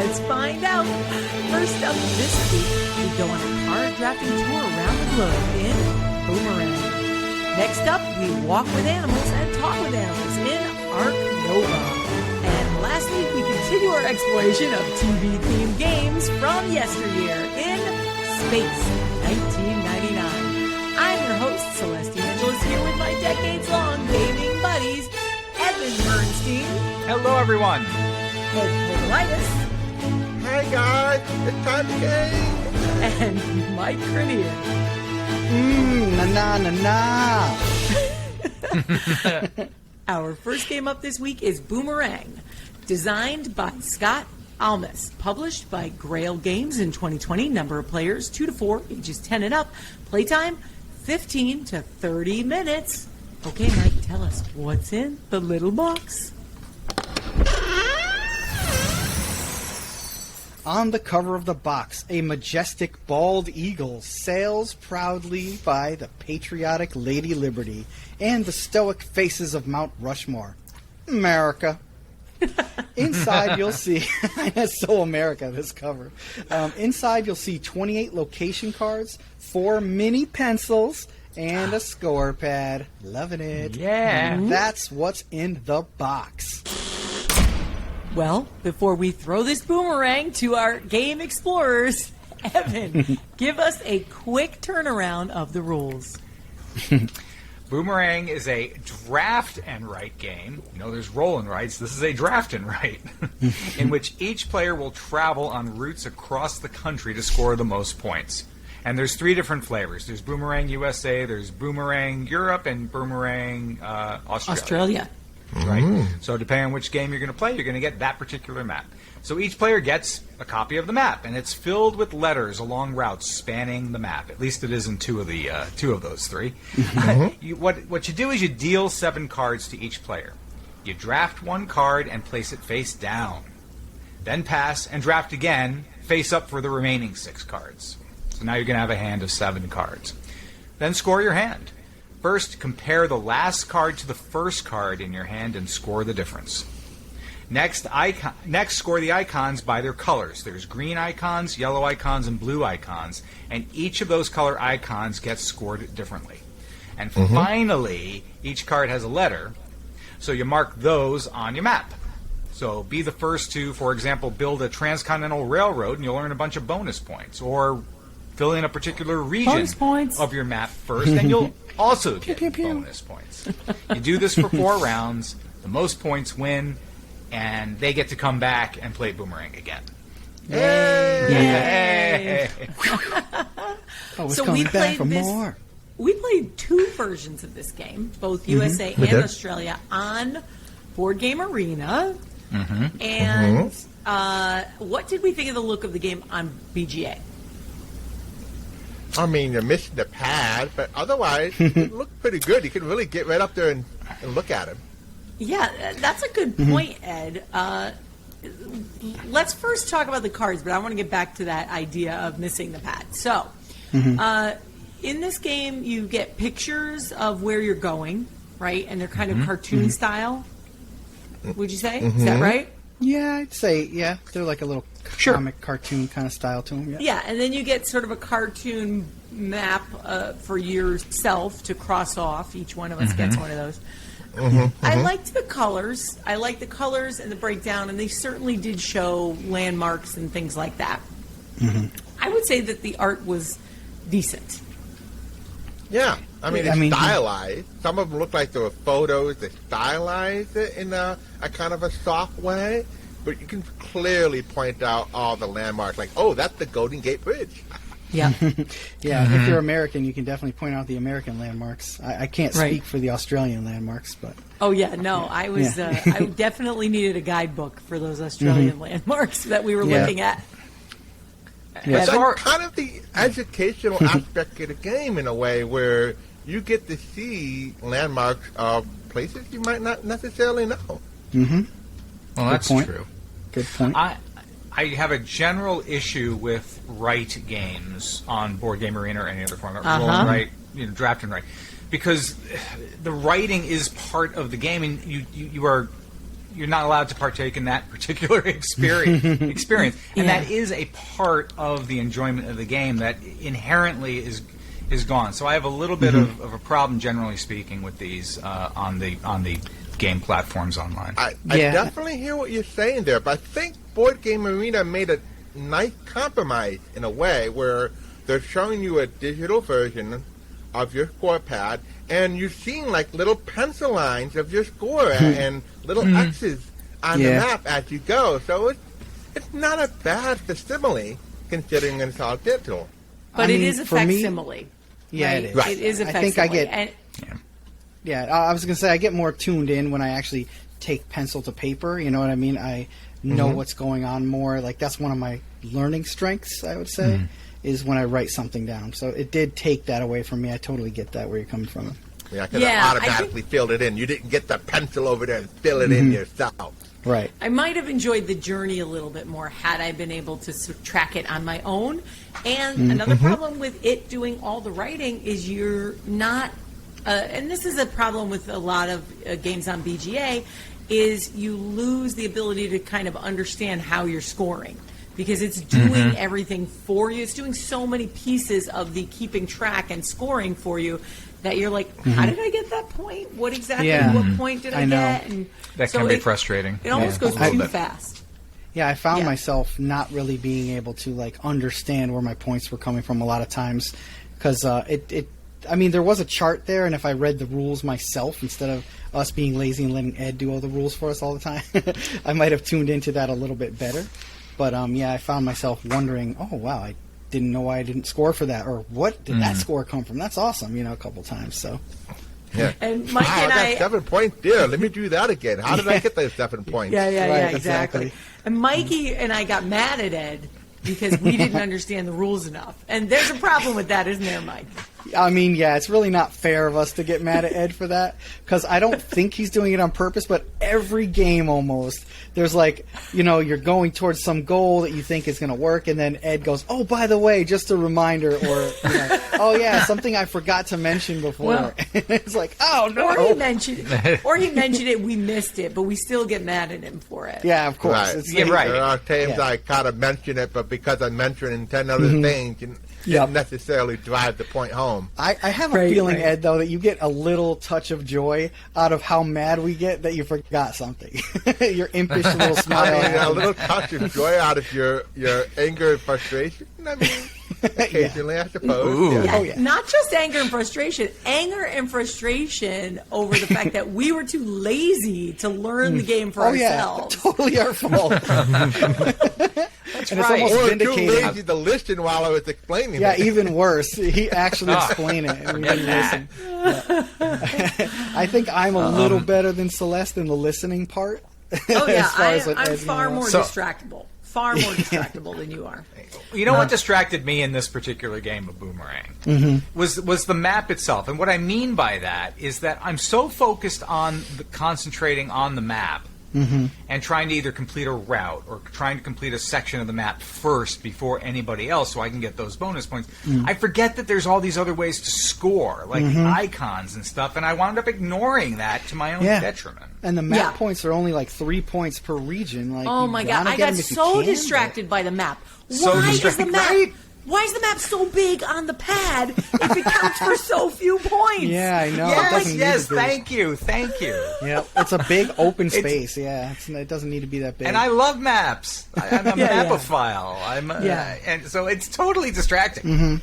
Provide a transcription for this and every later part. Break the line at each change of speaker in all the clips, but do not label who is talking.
Let's find out. First up this week, we go on a card drafting tour around the globe in Boomerang. Next up, we walk with animals and talk with animals in Ark Nova. And last week, we continue our exploration of TV-themed games from yesteryear in Space 1999. I'm your host, Celeste Angelis, here with my decades-long gaming buddies, Evan Bernstein.
Hello, everyone.
Ed Politis.
Hey, guys. It's time to game.
And Mike Crinier.
Na.
Our first game up this week is Boomerang, designed by Scott Almus, published by Grail Games in 2020. Number of players 2 to 4, ages 10 and up. Playtime 15 to 30 minutes. Okay, Mike, tell us what's in the little box.
On the cover of the box, a majestic bald eagle sails proudly by the patriotic Lady Liberty and the stoic faces of Mount Rushmore. America. Inside, you'll see... That's so America, this cover. Inside, you'll see 28 location cards, 4 mini pencils, and a score pad. Loving it.
Yeah.
That's what's in the box.
Well, before we throw this boomerang to our game explorers, Evan, give us a quick turnaround of the rules.
Boomerang is a draft and write game. You know, there's roll and writes. This is a draft and write, in which each player will travel on routes across the country to score the most points. And there's 3 different flavors. There's Boomerang USA, there's Boomerang Europe, and Boomerang Australia. Right? So depending on which game you're going to play, you're going to get that particular map. So each player gets a copy of the map, and it's filled with letters along routes spanning the map. At least it is in 2 of those 3. What you do is you deal 7 cards to each player. You draft 1 card and place it face down. Then pass and draft again, face up for the remaining 6 cards. So now you're going to have a hand of 7 cards. Then score your hand. First, compare the last card to the first card in your hand and score the difference. Next, score the icons by their colors. There's green icons, yellow icons, and blue icons, and each of those color icons gets scored differently. And finally, each card has a letter, so you mark those on your map. So be the first to, for example, build a transcontinental railroad, and you'll earn a bunch of bonus points. Or fill in a particular region of your map first, and you'll also get bonus points. You do this for 4 rounds. The most points win, and they get to come back and play Boomerang again.
Yay!
So we played more. We played 2 versions of this game, both USA and Australia, on Board Game Arena. And what did we think of the look of the game on BGA?
I mean, you're missing the pad, but otherwise, it looked pretty good. You can really get right up there and look at him.
Yeah, that's a good point, Ed. Let's first talk about the cards, but I want to get back to that idea of missing the pad. So, in this game, you get pictures of where you're going, right? And they're kind of cartoon style, would you say? Is that right?
Yeah, I'd say, yeah. They're like a little comic cartoon kind of style to them.
Yeah, and then you get sort of a cartoon map for yourself to cross off. Each one of us gets one of those. I liked the colors. I liked the colors and the breakdown, and they certainly did show landmarks and things like that. I would say that the art was decent.
Yeah, I mean, it's stylized. Some of them look like they were photos. They stylized it in a kind of a soft way, but you can clearly point out all the landmarks. Like, oh, that's the Golden Gate Bridge.
Yeah.
If you're American, you can definitely point out the American landmarks. I can't speak for the Australian landmarks, but...
Oh, yeah, no, I was... I definitely needed a guidebook for those Australian landmarks that we were looking at.
Yeah. That's kind of the educational aspect of the game in a way where you get to see landmarks of places you might not necessarily know.
Well, that's true.
Good point.
I have a general issue with write games on Board Game Arena or any other format. Roll and write, draft and write. Because the writing is part of the game, and you are you're not allowed to partake in that particular experience. And that is a part of the enjoyment of the game that inherently is gone. So I have a little bit of a problem, generally speaking, with these on the game platforms online.
I definitely hear what you're saying there, but I think Board Game Arena made a nice compromise in a way where they're showing you a digital version of your score pad, and you're seeing like little pencil lines of your score and little X's on the map as you go. So it's not a bad facsimile considering it's all digital.
But it is a facsimile.
Yeah,
right?
it is.
Right.
It is a facsimile.
I think I get... I was going to say I get more tuned in when I actually take pencil to paper. You know what I mean? I know what's going on more. Like, that's one of my learning strengths, I would say, is when I write something down. So it did take that away from me. I totally get that, where you're coming from.
Yeah, because I automatically filled it in. You didn't get the pencil over there and fill it in yourself.
Right.
I might have enjoyed the journey a little bit more had I been able to track it on my own. And another problem with it doing all the writing is you're not, and this is a problem with a lot of games on BGA, is you lose the ability to kind of understand how you're scoring. Because it's doing everything for you. It's doing so many pieces of the keeping track and scoring for you that you're like, how did I get that point? What exactly, what point did I get? And
that can be frustrating.
It almost goes too fast.
Yeah, I found myself not really being able to like understand where my points were coming from a lot of times because I mean, there was a chart there, and if I read the rules myself instead of us being lazy and letting Ed do all the rules for us all the time, I might have tuned into that a little bit better. But I found myself wondering, oh wow, I didn't know why I didn't score for that, or what did that score come from? That's awesome, a couple times. So.
Yeah.
And Mike and
I got 7 points there. Let me do that again. How did I get those 7 points?
Yeah, exactly. And Mikey and I got mad at Ed because we didn't understand the rules enough. And there's a problem with that, isn't there, Mike?
I mean, it's really not fair of us to get mad at Ed for that, because I don't think he's doing it on purpose, but every game almost, there's like, you're going towards some goal that you think is going to work, and then Ed goes, oh, by the way, just a reminder, or, oh, yeah, something I forgot to mention before.
Well,
it's like, oh, no.
Or he mentioned it, we missed it, but we still get mad at him for it.
Yeah, of course.
Right.
It's
right. There are times I kind of mention it, but because I'm mentioning 10 other things, didn't necessarily drive the point home.
I have a feeling, Ed, though, that you get a little touch of joy out of how mad we get that you forgot something. Your impish little smile.
I mean, a little touch of joy out of your anger and frustration. I mean, occasionally, I suppose.
Yeah. Oh, yeah. Not just anger and frustration. Anger and frustration over the fact that we were too lazy to learn the game for ourselves.
Yeah, totally our fault.
That's
and
right.
It's almost vindicated.
Too lazy to listen while I was explaining it.
Yeah, even worse. He actually explained it. And we didn't listen. Yeah. I think I'm a little better than Celeste in the listening part.
Oh, yeah. I'm far more distractible. Far more distractible than you are.
You know what distracted me in this particular game of Boomerang was the map itself. And what I mean by that is that I'm so focused on concentrating on the map and trying to either complete a route or trying to complete a section of the map first before anybody else so I can get those bonus points. I forget that there's all these other ways to score, like the icons and stuff, and I wound up ignoring that to my own detriment.
And the map points are only like 3 points per region. Like,
oh my God, I got so distracted by the map. Why is the map so big on the pad if it counts for so few points?
Yeah, I know.
Yes, thank you.
Yeah, it's a big open space. It doesn't need to be that big.
And I love maps. I'm a mapophile. And so it's totally distracting.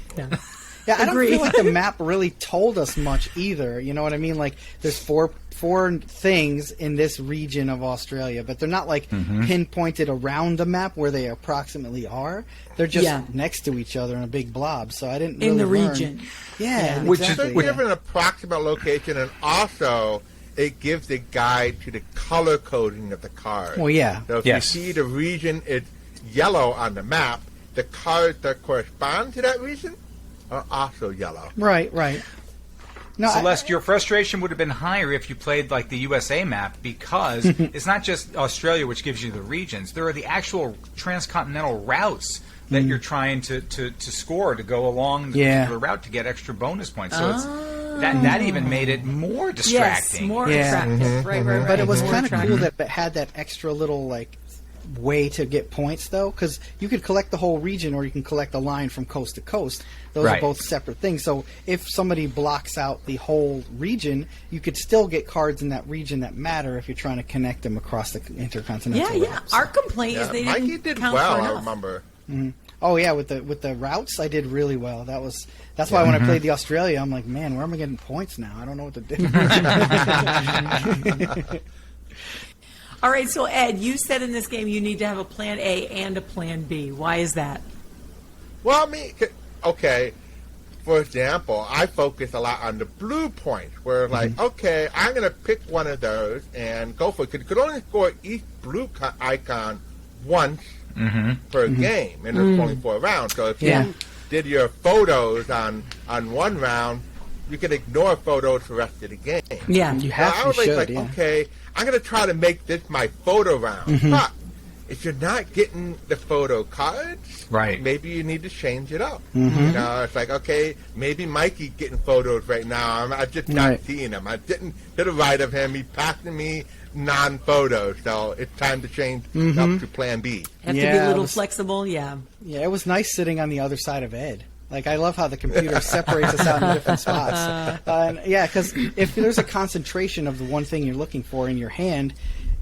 Yeah, I don't feel like the map really told us much either. You know what I mean? Like, there's four things in this region of Australia, but they're not like pinpointed around the map where they approximately are. They're just next to each other in a big blob. So I didn't really
in the
learn.
region.
Yeah,
which
exactly.
is give an approximate location, and also it gives a guide to the color coding of the card.
Well, yeah.
So if you see the region is yellow on the map, the cards that correspond to that region are also yellow.
Right. No,
Celeste, your frustration would have been higher if you played like the USA map, because it's not just Australia which gives you the regions. There are the actual transcontinental routes that you're trying to score to go along the particular route to get extra bonus points. So That even made it more distracting.
Yes, more
Yeah.
attractive. Right.
But it was
More
kind of
attractive.
cool that it had that extra little like way to get points though, because you could collect the whole region or you can collect a line from coast to coast. Those
Right.
are both separate things. So if somebody blocks out the whole region, you could still get cards in that region that matter if you're trying to connect them across the intercontinental.
Yeah.
route.
Our complaint is they
Mikey
didn't
did
count
well,
for
I
enough.
remember.
Oh yeah, with the routes, I did really well. That's why when I played the Australia, I'm like, man, where am I getting points now? I don't know what to do.
All right, so Ed, you said in this game you need to have a plan A and a plan B. Why is that?
Well, okay. For example, I focus a lot on the blue points, where like, okay, I'm going to pick one of those and go for it. 'Cause you could only score each blue icon once per game, and there's only 4 rounds. So if
Yeah.
you did your photos on one round, you can ignore photos for the rest of the game.
Yeah.
You
So
have
I
to
was
should,
like,
yeah.
okay, I'm going to try to make this my photo round. But if you're not getting the photo cards,
Right.
maybe you need to change it up. You know, it's like, okay, maybe Mikey's getting photos right now. I'm just not
Right.
seeing him. I'm sitting to the right of him. He's passing me non-photos. So it's time to change up to plan B.
Have to be
Yeah,
a little
it was-
flexible, yeah.
Yeah, it was nice sitting on the other side of Ed. Like, I love how the computer separates us out in different spots. And yeah, because if there's a concentration of the one thing you're looking for in your hand,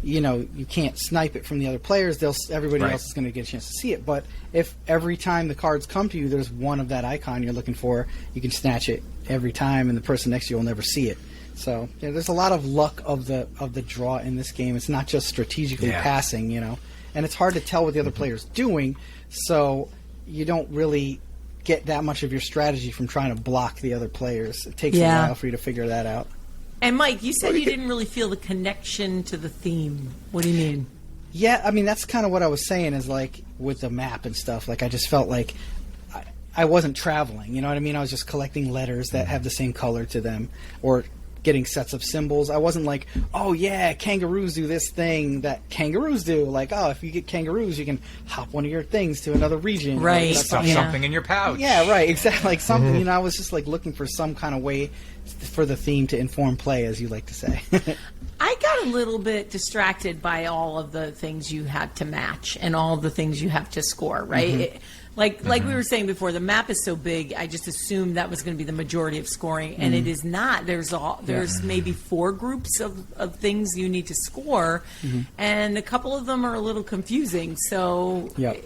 you know, you can't snipe it from the other players. Everybody
Right.
else is going to get a chance to see it. But if every time the cards come to you, there's one of that icon you're looking for, you can snatch it every time, and the person next to you will never see it. So yeah, there's a lot of luck of the draw in this game. It's not just strategically
Yeah.
passing, you know, and it's hard to tell what the other player's doing. So you don't really get that much of your strategy from trying to block the other players. It takes a
Yeah.
while for you to figure that out.
And Mike, you said you didn't really feel the connection to the theme. What do you mean?
Yeah, I mean, that's kind of what I was saying is like with the map and stuff. Like, I just felt like I wasn't traveling. You know what I mean? I was just collecting letters that have the same color to them or getting sets of symbols. I wasn't like, oh, yeah, kangaroos do this thing that kangaroos do. Like, oh, if you get kangaroos, you can hop one of your things to another region.
Right.
That's
Stuff
Yeah.
something in your pouch.
Yeah, right, exactly. Like something, you know, I was just like looking for some kind of way for the theme to inform play, as you like to say.
I got a little bit distracted by all of the things you had to match and all the things you have to score, right? Like we were saying before, the map is so big. I just assumed that was going to be the majority of scoring, and it is not. There's maybe 4 groups of things you need to score, and a couple of them are a little confusing. So.
Yep.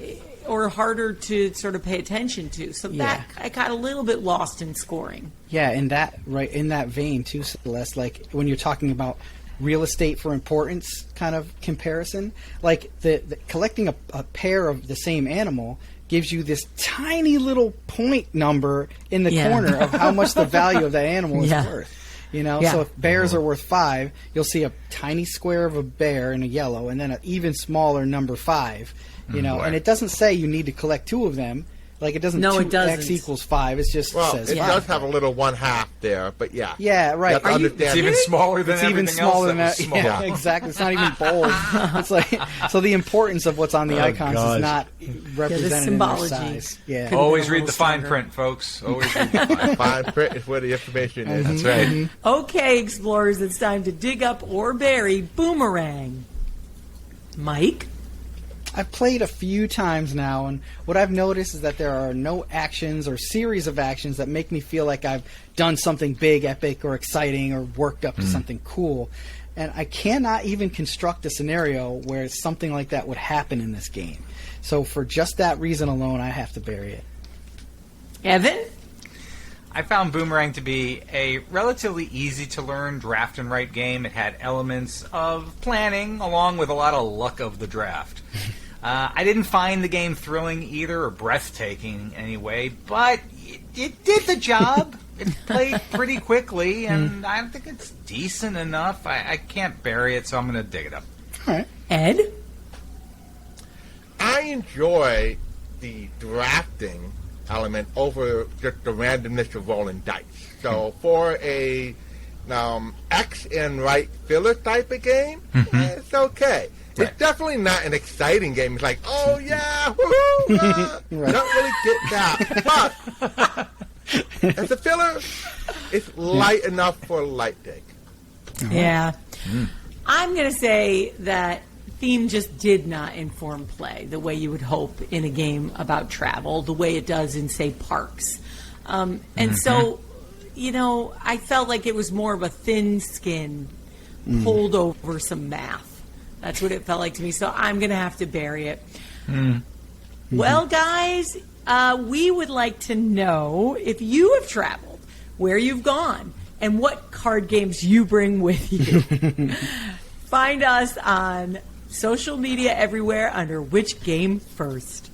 Or harder to sort of pay attention to. So that I got a little bit lost in scoring.
Yeah, in that vein too, Celeste. Like when you're talking about real estate for importance kind of comparison, like the collecting a pair of the same animal gives you this tiny little point number in the
Yeah.
corner of how much the value of that animal is
Yeah.
worth. You know,
Yeah.
so if bears are worth 5, you'll see a tiny square of a bear in a yellow, and then an even smaller number 5. You know, and it doesn't say you need to collect 2 of them. Like it doesn't.
No, it
2x
doesn't.
equals 5. It just
Well,
says
it
5.
does have a little 1/2 there, but yeah.
Yeah, right.
You have to
Are you-
understand
It's even
that.
smaller than
It's even
everything
smaller than
else
that.
that was small.
Yeah, exactly. It's not even bold. It's like so the importance of what's on the icons
gosh.
is not represented in their
symbology.
size. Yeah.
Could-
Always
a
read
little
the fine
stronger.
print, folks. Always read the fine
Fine print is where the information is.
That's right.
Okay, explorers, it's time to dig up or bury Boomerang. Mike?
I've played a few times now, and what I've noticed is that there are no actions or series of actions that make me feel like I've done something big, epic, or exciting, or worked up to something cool. And I cannot even construct a scenario where something like that would happen in this game. So for just that reason alone, I have to bury it.
Evan?
I found Boomerang to be a relatively easy to learn draft and write game. It had elements of planning along with a lot of luck of the draft. I didn't find the game thrilling either or breathtaking anyway, but it did the job. It played pretty quickly, and I think it's decent enough. I can't bury it, so I'm going to dig it up.
All right.
Ed?
I enjoy the drafting element over just the randomness of rolling dice. So for a X and right filler type of game, it's okay.
Right.
It's definitely not an exciting game. It's like, oh yeah, woohoo!
Right.
Don't really get that. But as a filler, It's light enough for a light deck.
Yeah. I'm going to say that theme just did not inform play the way you would hope in a game about travel, the way it does in, say, parks. And so, I felt like it was more of a thin skin pulled over some math. That's what it felt like to me. So I'm going to have to bury it. Well, guys, we would like to know if you have traveled, where you've gone, and what card games you bring with you. Find us on social media everywhere under Which Game First.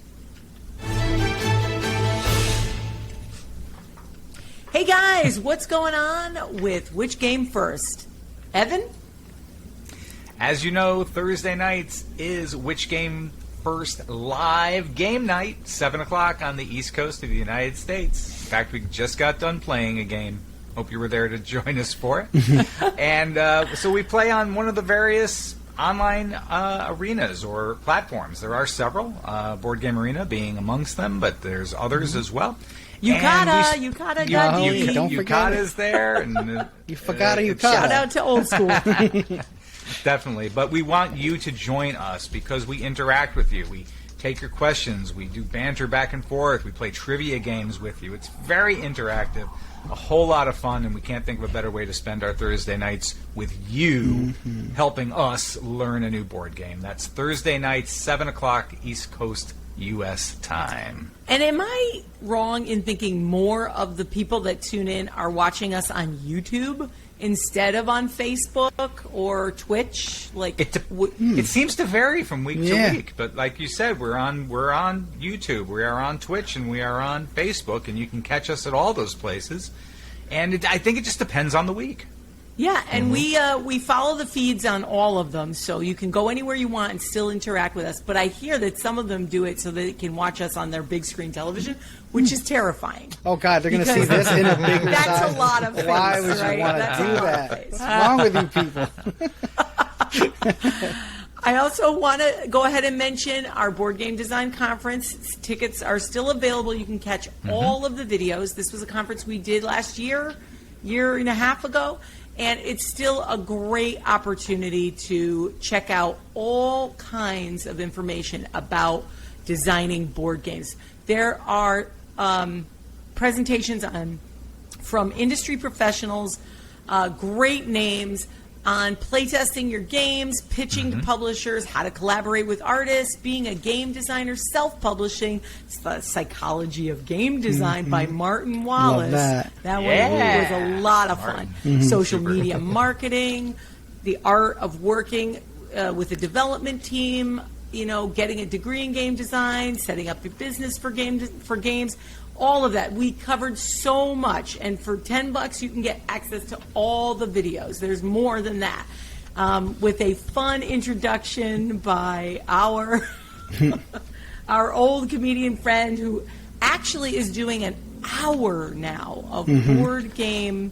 Hey guys, what's going on with Which Game First? Evan?
As you know, Thursday nights is Which Game First live game night, 7 o'clock on the East Coast of the United States. In fact, we just got done playing a game. Hope you were there to join us for it. And so we play on one of the various online arenas or platforms. There are several, Board Game Arena being amongst them, but there's others as well.
Yukata.
Don't forget
Yukata's there. And,
You forgot a Yukata.
Shout out to Old School.
Definitely. But we want you to join us because we interact with you. We take your questions. We do banter back and forth. We play trivia games with you. It's very interactive, a whole lot of fun, and we can't think of a better way to spend our Thursday nights with you helping us learn a new board game. That's Thursday nights, 7 o'clock East Coast U.S. time.
And am I wrong in thinking more of the people that tune in are watching us on YouTube instead of on Facebook or Twitch?
It seems to vary from week
Yeah.
to week, but like you said, we're on YouTube, we are on Twitch, and we are on Facebook, and you can catch us at all those places. And I think it just depends on the week.
Yeah, and we follow the feeds on all of them, so you can go anywhere you want and still interact with us. But I hear that some of them do it so that they can watch us on their big screen television, which is terrifying.
Oh, God, they're going to see this in a bigger
That's
size.
a lot of face,
Why would
right?
you want
That's
to
a
do
lot of
that?
face.
What's wrong with you people?
I also want to go ahead and mention our Board Game Design Conference. Tickets are still available. You can catch all of the videos. This was a conference we did last year and a half ago. And it's still a great opportunity to check out all kinds of information about designing board games. There are presentations from industry professionals, great names on playtesting your games, pitching to publishers, how to collaborate with artists, being a game designer, self-publishing. It's the Psychology of Game Design by Martin Wallace.
Love that.
One was a lot of fun. Social media marketing, the art of working with a development team, getting a degree in game design, setting up your business for games. All of that. We covered so much, and for $10 you can get access to all the videos. There's more than that. With a fun introduction by our old comedian friend who actually is doing an hour now of board game.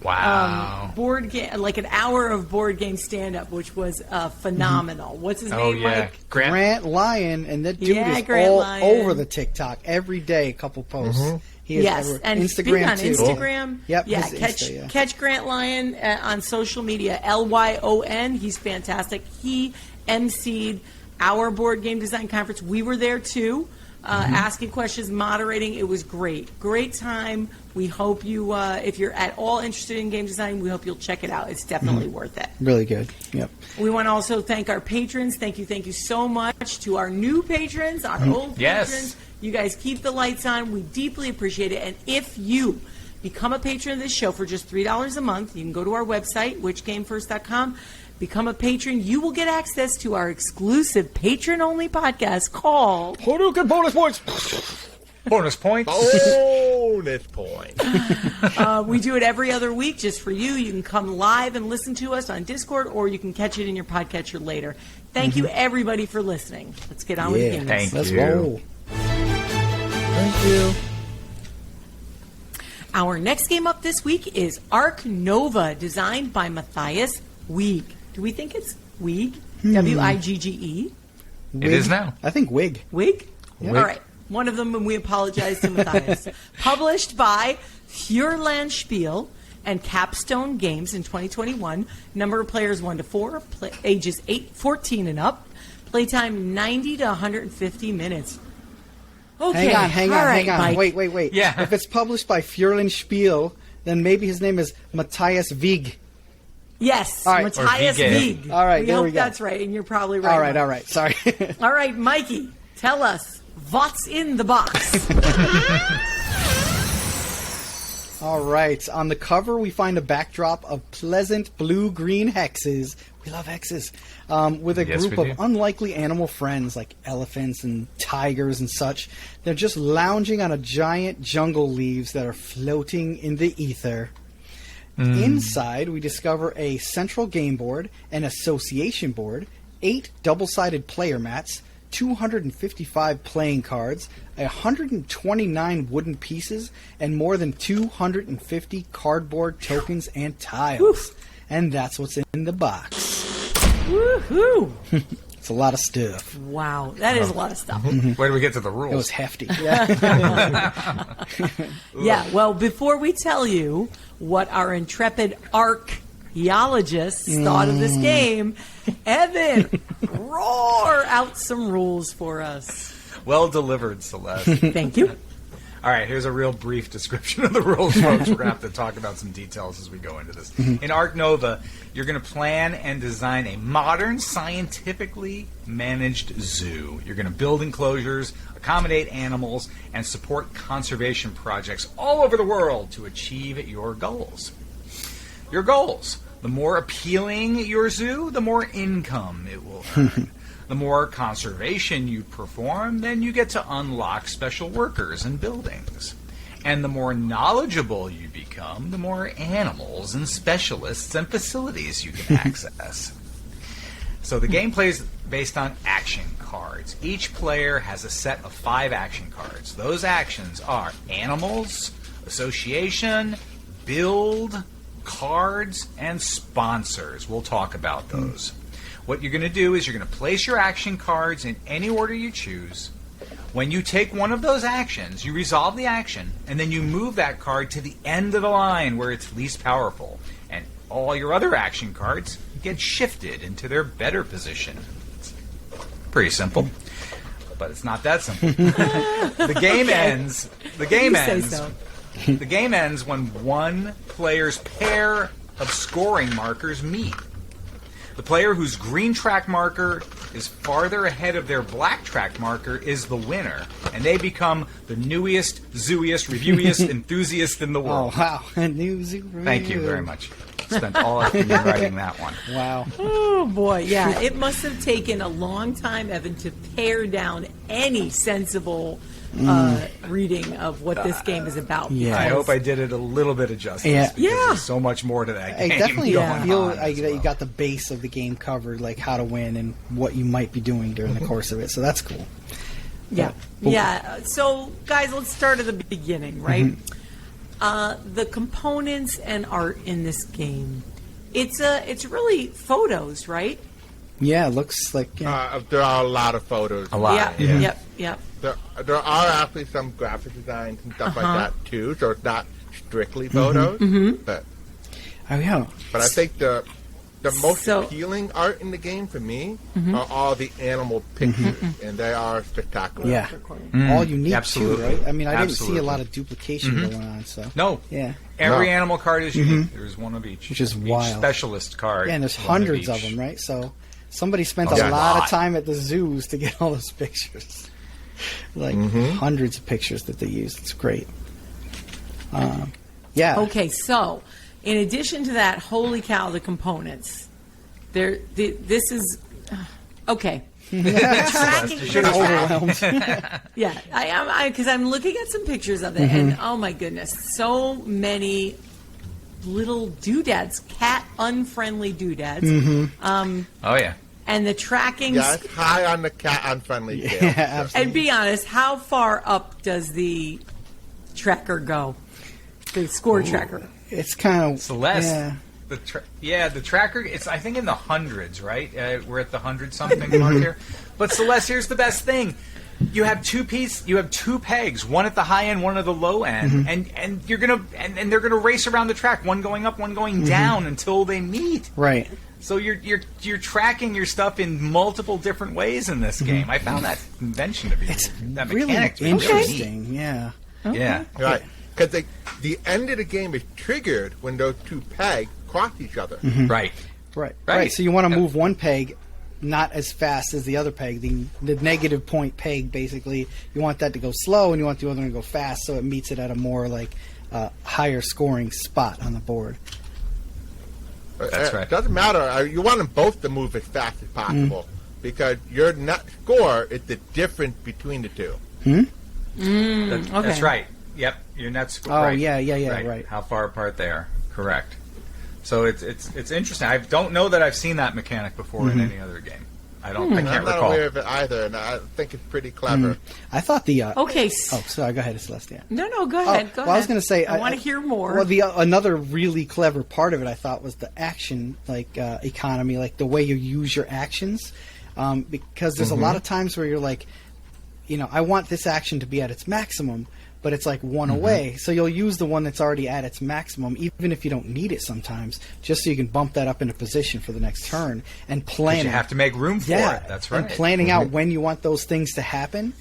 Wow.
Like an hour of board game stand-up, which was phenomenal. What's his name, Mike?
Grant Lyon, and that dude is
Grant
all
Lyon.
over the TikTok every day. A couple posts. He is
And
Instagram
speaking on
too.
Instagram,
Yep,
yeah,
his Insta,
catch Grant Lyon on social media, Lyon. He's fantastic. He emceed our Board Game Design Conference. We were there too, asking questions, moderating. It was great. Great time. We hope you, if you're at all interested in game design, we hope you'll check it out. It's definitely worth it.
Really good. Yep.
We want to also thank our patrons. Thank you so much to our new patrons, our old patrons. You guys keep the lights on. We deeply appreciate it. And if you become a patron of this show for just $3 a month, you can go to our website, whichgamefirst.com, become a patron. You will get access to our exclusive patron-only podcast called
Hadouken Bonus Points.
Bonus points.
Bonus point.
we do it every other week just for you. You can come live and listen to us on Discord, or you can catch it in your podcatcher later. Thank you, everybody, for listening. Let's get on with the games.
Thank
Let's
you.
roll.
Thank you.
Our next game up this week is Arc Nova, designed by Matthias Wieg. Do we think it's Wieg? W-I-G-G-E?
It is now.
I think Wig.
Wieg?
Wieg.
All right. One of them, and we apologize to Matthias. Published by Furlan Spiel. and Capstone Games in 2021. Number of players 1 to 4, ages 14 and up. Playtime 90 to 150 minutes. Okay,
Hang on.
Mike.
Wait.
Yeah.
If it's published by Furlan Spiel, then maybe his name is Matthias Wieg.
Yes,
All right.
Matthias
Or Wieg.
Wieg.
All right,
we
there
hope
we go.
that's right, and you're probably right.
All right. Sorry.
All right, Mikey, tell us what's in the box.
All right. On the cover, we find a backdrop of pleasant blue-green hexes. We love hexes. With a
Yes,
group
we
of
do.
unlikely animal friends like elephants and tigers and such. They're just lounging on a giant jungle leaves that are floating in the ether. Inside, we discover a central game board, an association board, 8 double-sided player mats, 255 playing cards, 129 wooden pieces, and more than 250 cardboard tokens and tiles. And that's what's in the box.
Woohoo!
It's a lot of stuff.
Wow, that is a lot of stuff.
Where do we get to the
It was
rules?
hefty. Yeah.
Yeah, well, before we tell you what our intrepid archaeologists thought of this game, Evan, roar out some rules for us.
Well delivered, Celeste.
Thank you.
All right, here's a real brief description of the rules, folks. We're going to have to talk about some details as we go into this. In Ark Nova, you're going to plan and design a modern, scientifically managed zoo. You're going to build enclosures, accommodate animals, and support conservation projects all over the world to achieve your goals. Your goals. The more appealing your zoo, the more income it will earn. The more conservation you perform, then you get to unlock special workers and buildings. And the more knowledgeable you become, the more animals and specialists and facilities you can access. So the gameplay is based on action cards. Each player has a set of 5 action cards. Those actions are animals, association, build, cards, and sponsors. We'll talk about those. What you're going to do is you're going to place your action cards in any order you choose. When you take one of those actions, you resolve the action, and then you move that card to the end of the line where it's least powerful. And all your other action cards get shifted into their better position. It's pretty simple. But it's not that simple. The game ends. The game
You say
ends.
so.
The game ends when one player's pair of scoring markers meet. The player whose green track marker is farther ahead of their black track marker is the winner, and they become the newest, zooiest, reviewiest enthusiast in the
Oh,
world.
wow. New zoo review.
Thank you very much. Spent all afternoon writing that one.
Wow.
Oh, boy, yeah. It must have taken a long time, Evan, to pare down any sensible reading of what this game is about.
Yeah.
I
because-
hope I did it a little bit of justice.
Yeah.
Because
Yeah.
there's so much more to that
I
game.
definitely
Yeah.
feel
going on
that
as
you
well.
got the base of the game covered, like how to win and what you might be doing during the course of it. So that's cool.
Yeah. Yeah. So, guys, let's start at the beginning, right? The components and art in this game. It's really photos, right?
Yeah, it looks like. Yeah.
There are a lot of photos.
A lot.
Yep.
There are actually some graphic designs and stuff like that too, so it's not strictly photos. But
Oh, yeah.
I think the most
So-
appealing art in the game for me are all the animal pictures, and they are spectacular.
Yeah. All unique,
absolutely.
too, right? I mean, I didn't see a
Absolutely.
lot of duplication going on, so.
No.
Yeah.
Every
No.
animal card is unique. There's one of each.
Which is
Each
wild.
specialist card.
Yeah, and there's
one
hundreds of
each.
them, right? So somebody spent
Oh,
a
yeah.
lot
Lot.
of time at the zoos to get all those pictures. Like hundreds of pictures that they used. It's great. Yeah.
Okay, so in addition to that, holy cow, the components. This is okay. Tracking,
Overwhelmed.
yeah, I am because I'm looking at some pictures of it, and oh my goodness, so many little doodads, cat unfriendly doodads,
Oh, yeah.
and the tracking.
Yeah, it's high on the cat unfriendly scale.
Yeah, absolutely.
And be honest, how far up does the tracker go? The score tracker.
It's kind of.
Celeste.
Yeah.
The tracker, it's I think in the hundreds, right? We're at the 100 something mark here. But Celeste, here's the best thing. You have two pegs, one at the high end, one at the low end, and you're gonna and they're gonna race around the track, one going up, one going down until they meet.
Right.
So you're tracking your stuff in multiple different ways in this game. I found that invention to be that mechanic to be
interesting.
Really neat.
Yeah.
Okay.
Yeah.
Right. Because the end of the game is triggered when those two pegs cross each other.
Right.
Right. So you want to move one peg not as fast as the other peg. The negative point peg, basically, you want that to go slow, and you want the other one to go fast, so it meets it at a more higher scoring spot on the board.
That's right.
It doesn't matter. You want them both to move as fast as possible because your net score is the difference between the two.
That's right. Yep. Your net score.
Oh,
right.
yeah, right.
How far apart they are. Correct. So it's interesting. I don't know that I've seen that mechanic before in any other game. I can't
I'm not
recall.
aware of it either, and I think it's pretty clever.
I thought the...
Okay.
Oh, sorry. Go ahead, Celestia.
No, go ahead. Go ahead.
I was going to say...
I want to hear more.
Well, another really clever part of it, I thought, was the action economy, like the way you use your actions. Because there's a lot of times where you're like, I want this action to be at its maximum, but it's like one away. So you'll use the one that's already at its maximum, even if you don't need it sometimes, just so you can bump that up into position for the next turn and plan.
You have to make room for it. That's right.
And planning out when you want those things to happen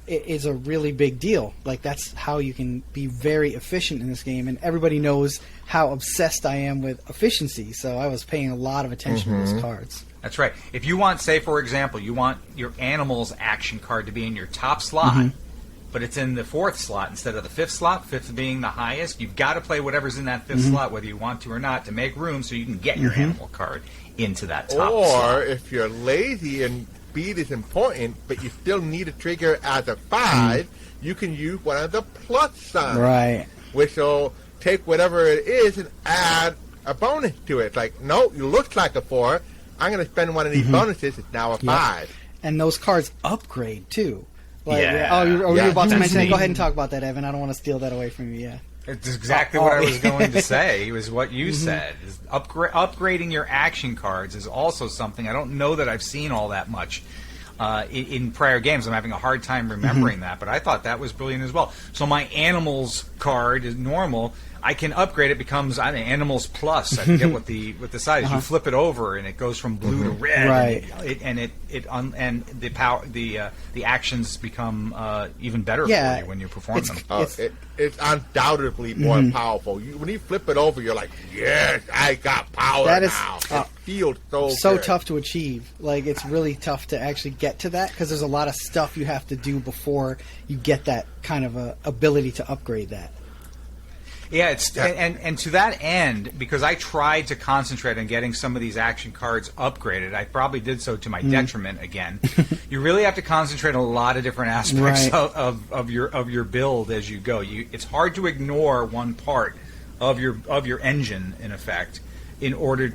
is a really big deal. Like, that's how you can be very efficient in this game, and everybody knows how obsessed I am with efficiency, so I was paying a lot of attention to those cards.
That's right. If you want, say, for example, you want your animals action card to be in your top slot, but it's in the 4th slot instead of the 5th slot, 5th being the highest, you've got to play whatever's in that 5th slot, whether you want to or not, to make room so you can get your animal card into that top slot.
Or if you're lazy and speed is important, but you still need a trigger as a 5, you can use one of the plus signs.
Right.
Which will take whatever it is and add a bonus to it. Like, no, it looks like a 4. I'm going to spend one of these bonuses. It's now a 5.
And those cards upgrade, too.
Yeah.
You were about to mention it.
neat.
Go ahead and talk about that, Evan. I don't want to steal that away from you. Yeah.
It's exactly what I was going to say. It was what you said. Is upgrading your action cards is also something I don't know that I've seen all that much in prior games. I'm having a hard time remembering that, but I thought that was brilliant as well. So my animals card is normal. I can upgrade it. Becomes Animals Plus. I forget what the size is. You flip it over and it goes from blue to red.
Right.
And the power the actions become even better for you when you perform them.
It's undoubtedly more powerful. When you flip it over, you're like, yes, I got power
That is,
now. It feels
so
good.
tough to achieve. Like, it's really tough to actually get to that because there's a lot of stuff you have to do before you get that kind of a ability to upgrade that.
Yeah, and to that end, because I tried to concentrate on getting some of these action cards upgraded, I probably did so to my detriment again. You really have to concentrate on a lot of different aspects of your build as you go. It's hard to ignore one part of your engine, in effect, in order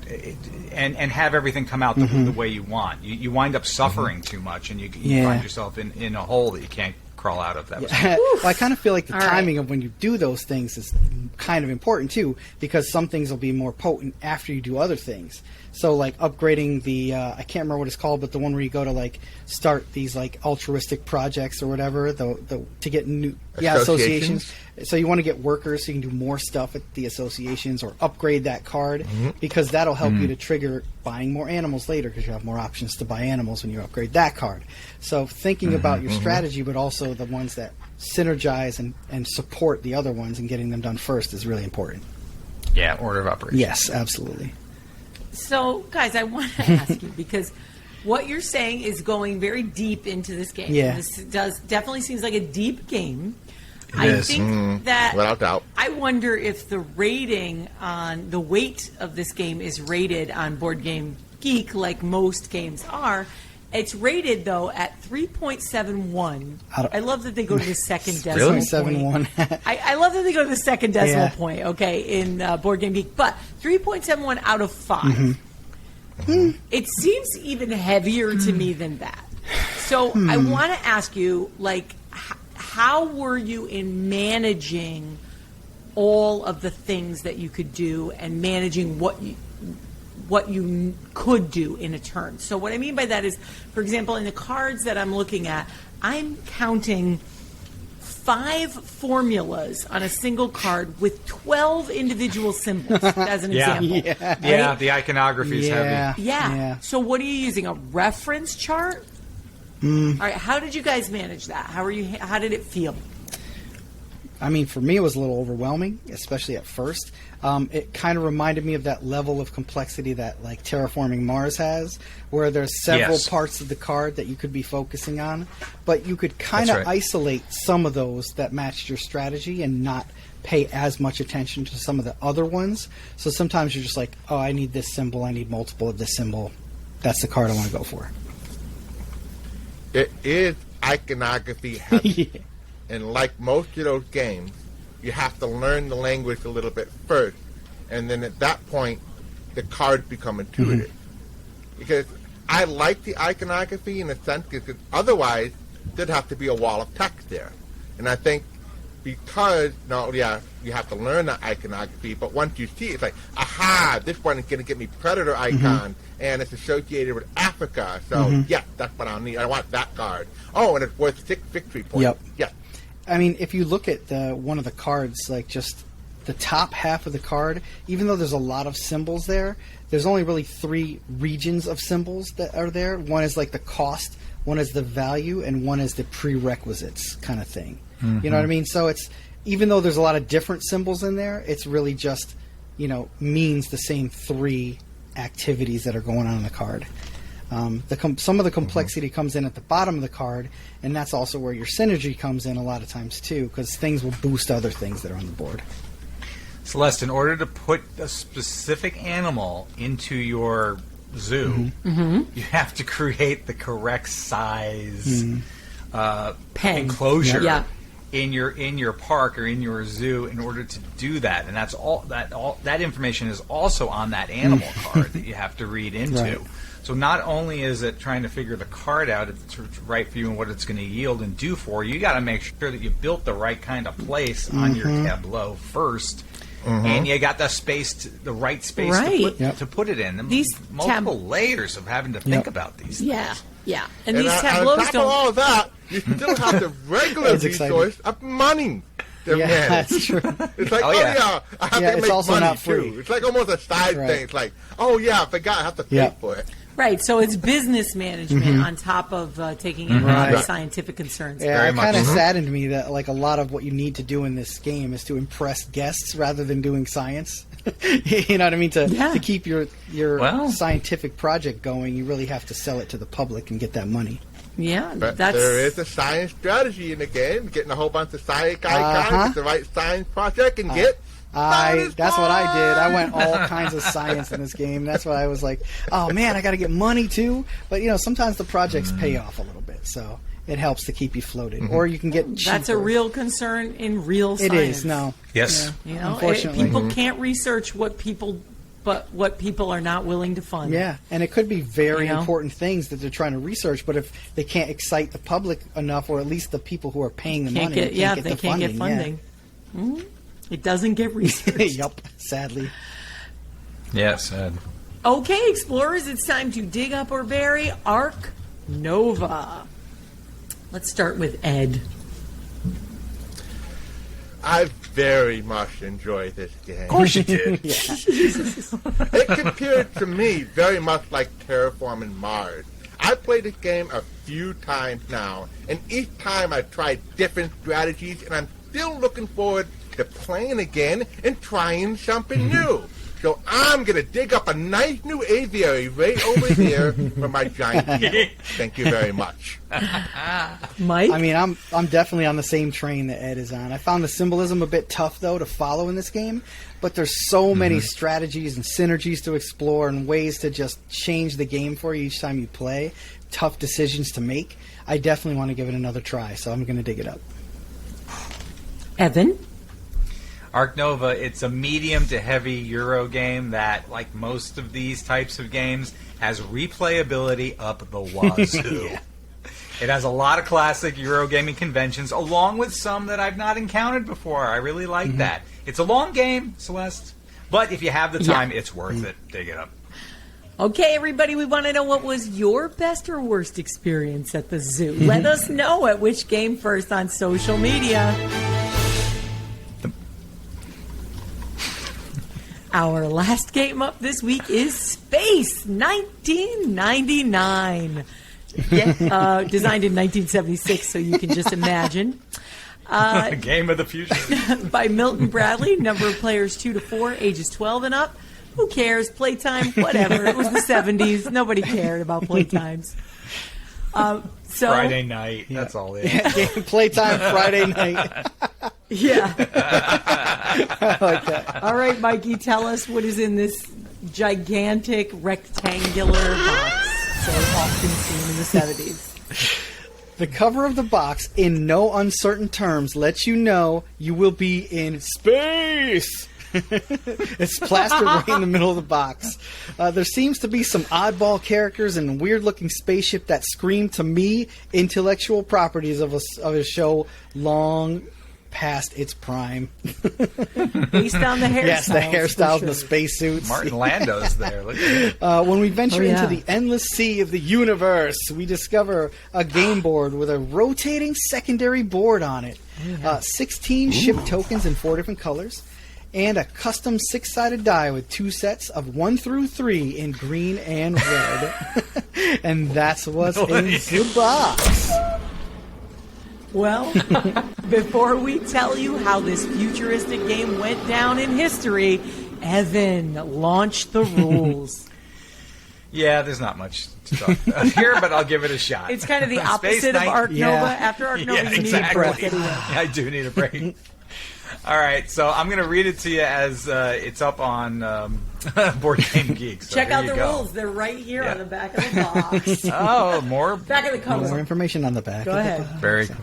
and have everything come out the way you want. You wind up suffering too much, and you find yourself in a hole that you can't crawl out of. That was
Well, I kind of feel like the
All
timing of when you do those things is kind of important too, because some things will be more potent after you do other things. So, like upgrading the I can't remember what it's called, but the one where you go to like start these like altruistic projects or whatever, the to get new associations. So you want to get workers so you can do more stuff at the associations or upgrade that card because that'll help you to trigger buying more animals later because you have more options to buy animals when you upgrade that card. So thinking about your strategy, but also the ones that synergize and support the other ones and getting them done first is really important.
Yeah, order of operations.
Yes, absolutely.
So, guys, I want to ask you because what you're saying is going very deep into this game.
Yeah.
This definitely seems like a deep game.
It
I
is.
think that
Without doubt.
I wonder if the rating on the weight of this game is rated on Board Game Geek like most games are. It's rated, though, at 3.71. I love that they go to the second decimal point.
3.71.
I love that they go to the second decimal point, okay, in Board Game Geek. But 3.71 out of 5. It seems even heavier to me than that. So I want to ask you, like, how were you in managing all of the things that you could do and managing what you could do in a turn. So what I mean by that is, for example, in the cards that I'm looking at, I'm counting 5 formulas on a single card with 12 individual symbols, as an example.
Yeah, the iconography is heavy.
Yeah. So what are you using? A reference chart? All right. How did you guys manage that? How did it feel?
I mean, for me, it was a little overwhelming, especially at first. It kind of reminded me of that level of complexity that, like, Terraforming Mars has, where there's several parts of the card that you could be focusing on, but you could kind of isolate some of those that matched your strategy and not pay as much attention to some of the other ones. So sometimes you're just like, oh, I need this symbol, I need multiple of this symbol. That's the card I want to go for.
It is iconography heavy. Yeah. And like most of those games, you have to learn the language a little bit first. And then at that point, the cards become intuitive. Because I like the iconography in a sense, because otherwise, there'd have to be a wall of text there. And I think because, you have to learn the iconography, but once you see it, it's like, aha, this one is going to give me Predator icon, and it's associated with Africa. So, that's what I'll need. I want that card. Oh, and it's worth 6 victory points.
Yep.
Yeah.
I mean, if you look at one of the cards, like just the top half of the card, even though there's a lot of symbols there, there's only really 3 regions of symbols that are there. One is like the cost, one is the value, and one is the prerequisites kind of thing. You know what I mean? So it's, even though there's a lot of different symbols in there, it's really just, means the same 3 activities that are going on in the card. Some of the complexity comes in at the bottom of the card, and that's also where your synergy comes in a lot of times too, because things will boost other things that are on the board.
Celeste, in order to put a specific animal into your zoo, you have to create the correct size enclosure in your park or in your zoo in order to do that. And that's all that information is also on that animal card that you have to read into. Right. So not only is it trying to figure the card out, it's right for you and what it's going to yield and do for you, you got to make sure that you built the right kind of place on your tableau first. And you got the right space to put it in.
These
multiple layers of having to think about these things.
Yeah. And these tableaus
on top of all that, you still have the regular resource of money.
That's true.
It's like, I have to make
also
money
not free.
too. It's like almost a side thing. It's like, I forgot I have to pay for it.
Right, so it's business management on top of taking into account scientific concerns.
Yeah, it kind of saddened me that like a lot of what you need to do in this game is to impress guests rather than doing science. You know what I mean? To keep your scientific project going, you really have to sell it to the public and get that money.
Yeah,
but there is a science strategy in the game. Getting a whole bunch of science icons, get the right science project, and get.
That's what I did. I went all kinds of science in this game. That's why I was like, oh man, I got to get money too. But sometimes the projects pay off a little bit, so it helps to keep you floated. Or you can get cheaper.
That's a real concern in real science.
It is. No.
Yes.
Unfortunately, people can't research what people are not willing to fund.
Yeah, and it could be very important things that they're trying to research, but if they can't excite the public enough, or at least the people who are paying the money, they can't get funding.
Yeah. Mm-hmm. It doesn't get researched.
Yup, sadly.
Yeah, sad.
Okay, explorers, it's time to dig up or bury Ark Nova. Let's start with Ed.
I very much enjoyed this game.
Of course you did.
It compared to me very much like Terraforming Mars. I played this game a few times now, and each time I tried different strategies, and I'm still looking forward to playing again and trying something new. So I'm going to dig up a nice new aviary right over here for my giant eagle. Thank you very much.
Mike?
I mean, I'm definitely on the same train that Ed is on. I found the symbolism a bit tough, though, to follow in this game, but there's so many strategies and synergies to explore and ways to just change the game for you each time you play, tough decisions to make. I definitely want to give it another try, so I'm going to dig it up.
Evan?
Ark Nova, it's a medium to heavy Euro game that, like most of these types of games, has replayability up the wazoo. It has a lot of classic Euro gaming conventions, along with some that I've not encountered before. I really like that. It's a long game, Celeste, but if you have the time, it's worth it. Dig it up.
Okay, everybody, we want to know what was your best or worst experience at the zoo. Let us know at Which Game First on social media. Our last game up this week is Space 1999. Designed in 1976, so you can just imagine.
Game of the future.
By Milton Bradley, number of players 2 to 4, ages 12 and up. Who cares? Playtime, whatever. It was the 70s. Nobody cared about playtimes.
Friday night. That's all it is.
Playtime Friday night.
Yeah. I like that. All right, Mikey, tell us what is in this gigantic rectangular box so often seen in the 70s.
The cover of the box, in no uncertain terms, lets you know you will be in space. It's plastered right in the middle of the box. There seems to be some oddball characters and a weird-looking spaceship that scream to me intellectual properties of a show long past its prime.
Based on the hairstyles.
Yes, the hairstyles and the spacesuits.
Martin Lando's there. Look at it.
When we venture into the endless sea of the universe, we discover a game board with a rotating secondary board on it. 16 ship tokens in 4 different colors. And a custom 6-sided die with 2 sets of 1 through 3 in green and red. And that's what's in the box.
Well, before we tell you how this futuristic game went down in history, Evan, launch the rules.
Yeah, there's not much to talk about here, but I'll give it a shot.
It's kind of the opposite of Ark Nova. After Ark Nova, you need a break anyway.
I do need a break. All right, so I'm going to read it to you as it's up on Board Game Geek. So
check out the rules. They're right here on the back of the box.
Oh, more?
Back of the cover.
More information on the back.
Go ahead.
Very cool.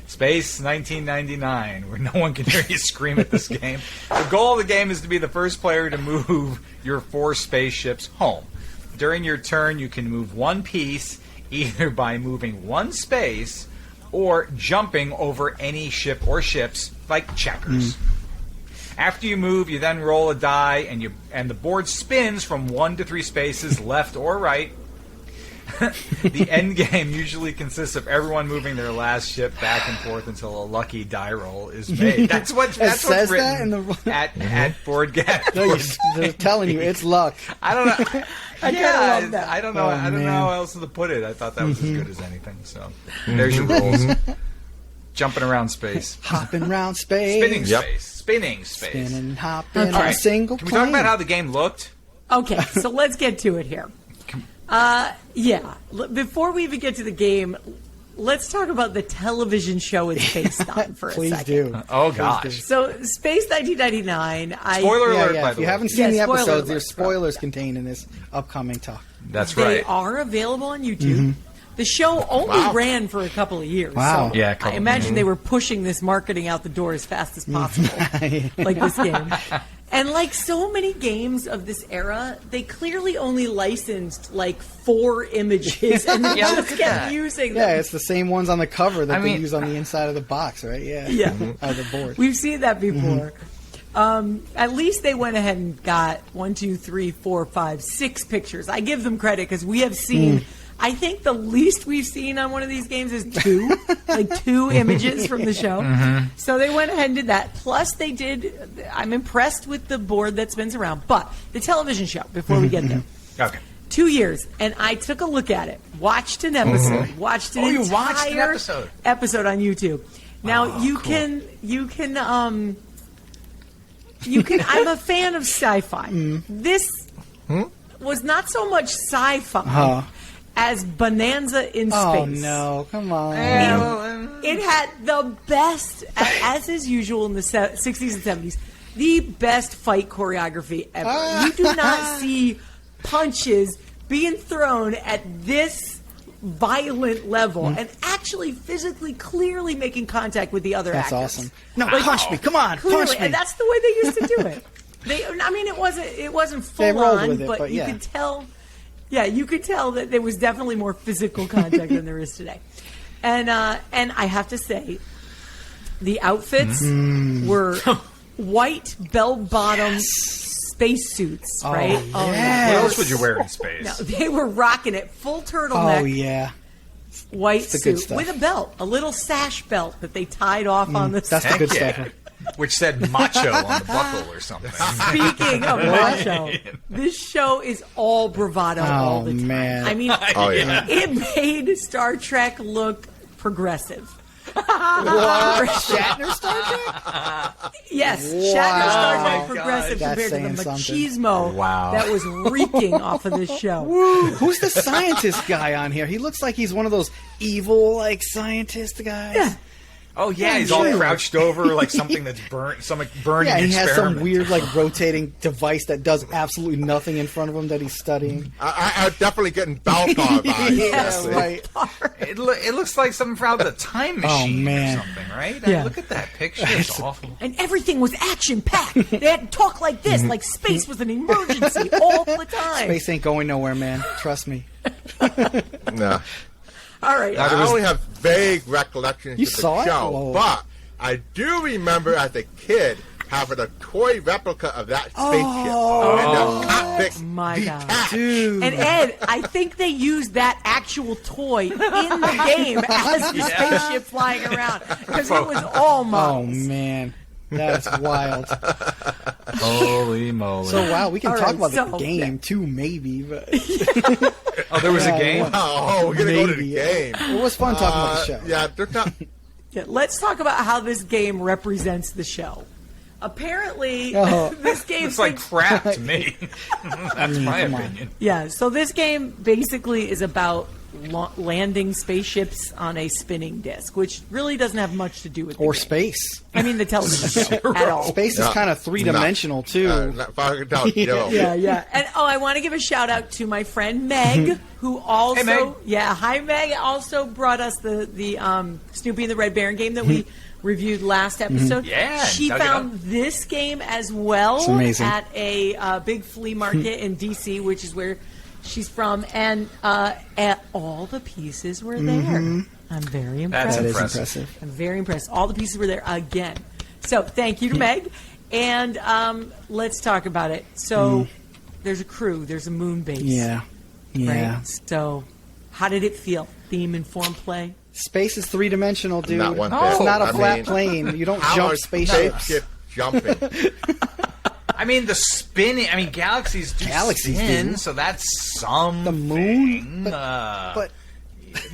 Space 1999, where no one can hear you scream at this game. The goal of the game is to be the first player to move your 4 spaceships home. During your turn, you can move 1 piece, either by moving 1 space or jumping over any ship or ships, like checkers. After you move, you then roll a die, and the board spins from 1 to 3 spaces, left or right. The end game usually consists of everyone moving their last ship back and forth until a lucky die roll is made. That's what's written at Board Game.
They're telling you it's luck.
I don't know.
I kind of love that.
I don't know. I don't know how else to put it. I thought that was as good as anything. So there's your rules. Jumping around space.
Hopping around space.
Spinning space. Spinning space.
Spinning, hopping,
All right.
single
Can we talk
plane.
about how the game looked?
Okay, so let's get to it here. Before we even get to the game, let's talk about the television show it's based on for a
Please
second.
do.
Oh,
Please
gosh.
do.
So, Space 1999.
Spoiler alert,
Yeah,
by
if
the
you
way.
haven't seen the
spoiler
episodes,
alert.
there's spoilers contained in this upcoming talk.
That's
They
right.
are available on YouTube. The show only ran for a couple of years.
Wow.
So
Yeah, a
I
couple.
imagine they were pushing this marketing out the door as fast as possible, like this game. And like so many games of this era, they clearly only licensed like 4 images and they
Yeah,
just
look at
kept
that.
using
Yeah,
them.
it's the same ones on the cover that
I
they
mean-
use on the inside of the box, right? Yeah.
Yeah.
The board.
We've seen that before. At least they went ahead and got 1, 2, 3, 4, 5, 6 pictures. I give them credit because we have seen. I think the least we've seen on one of these games is 2, like 2 images from the show. So they went ahead and did that. Plus, they did. I'm impressed with the board that spins around. But the television show. Before we get there.
Okay.
2 years, and I took a look at it, watched an episode, watched an
Oh, you
entire
watched an episode?
on YouTube. Now
Oh,
you
cool.
can I'm a fan of sci-fi. This was not so much sci-fi as Bonanza in space.
Oh no! Come on.
It had the best, as is usual in the 60s and 70s, the best fight choreography ever. You do not see punches being thrown at this violent level and actually physically clearly making contact with the other
That's
actors.
awesome. No, punch me! Come on,
Clearly,
punch me!
and that's the way they used to do it. It wasn't
They
full
rolled
on,
with it,
but
but
you
yeah.
could tell. Yeah, you could tell that there was definitely more physical contact than there is today. And I have to say, the outfits were white bell-bottom spacesuits,
Oh,
right?
yeah.
What else would you wear in space?
No, they were rocking it full turtleneck.
Oh yeah,
White
the good
suit
stuff.
with a belt, a little sash belt that they tied off on the
that's the
side.
good
Heck
stuff.
yeah. Which said macho on the buckle or something.
Speaking of macho, this show is all bravado all the time.
Man.
I mean,
Oh, yeah.
it made Star Trek look progressive.
Shatner Star Trek?
Yes,
Wow.
Shatner Star
Oh,
Trek
my
progressive
God.
compared to the
That's saying
machismo
Wow.
that was reeking off of this show.
Who's the scientist guy on here? He looks like he's one of those evil, like, scientist guys.
Yeah.
Oh yeah, he's all
Yeah.
crouched over like something that's burnt, some like burning
Yeah, he has some
experiment.
weird, like, rotating device that does absolutely nothing in front of him that he's studying.
I'm definitely getting Baltar vibes.
Yeah,
Jesse.
right.
It looks like something from the Time Machine
man.
or something, right?
Yeah.
Look at that picture; it's awful.
And everything was action packed. They had to talk like this, like space was an emergency all the time.
Space ain't going nowhere, man. Trust me.
No.
All right.
I only have vague recollections
You
of the
saw it?
show,
Whoa.
but I do remember as a kid having a toy replica of that spaceship. And the cockpit
my God.
detached.
Dude.
And Ed, I think they used that actual toy in the game as the spaceship flying around because it was all
Oh,
models.
man. That's wild.
Holy moly!
So, wow, we can
All
talk
right,
about
so-
the game, too, maybe. But
oh, there was a
Yeah,
game.
Oh, we're going to go to the
Maybe.
game.
it was fun talking about the show.
Yeah, there's not.
Yeah, let's talk about how this game represents the show. Apparently,
Oh.
this game
It's like
thinks-
crap to me. That's my
come on.
opinion.
Yeah, so this game basically is about landing spaceships on a spinning disc, which really doesn't have much to do with the
Or
game.
space.
I mean, the television show at all.
Space is
Yeah.
kind of three-dimensional, too.
Not far down, zero.
Yeah, yeah. And I want to give a shout out to my friend Meg, who also,
Hey, Meg.
yeah, hi Meg, also brought us the Snoopy and the Red Baron game that we reviewed last episode.
Yeah,
she
dug it
found
up.
this game as well
It's amazing.
at a big flea market in DC, which is where she's from, and all the pieces were there. I'm very impressed.
That is
Impressive.
impressive.
I'm very impressed. All the pieces were there again. So thank you to Meg. And let's talk about it. So there's a crew. There's a moon base.
Yeah. Yeah.
Right? So how did it feel? Theme informed play?
Space is three-dimensional, dude.
Not one
It's
bit.
not a
I
flat
mean,
plane. You don't
How
jump
are
spaceships.
spaceship jumping?
I mean, the spinning. I mean, galaxies do
Galaxies
spin,
do.
so that's some.
The moon? But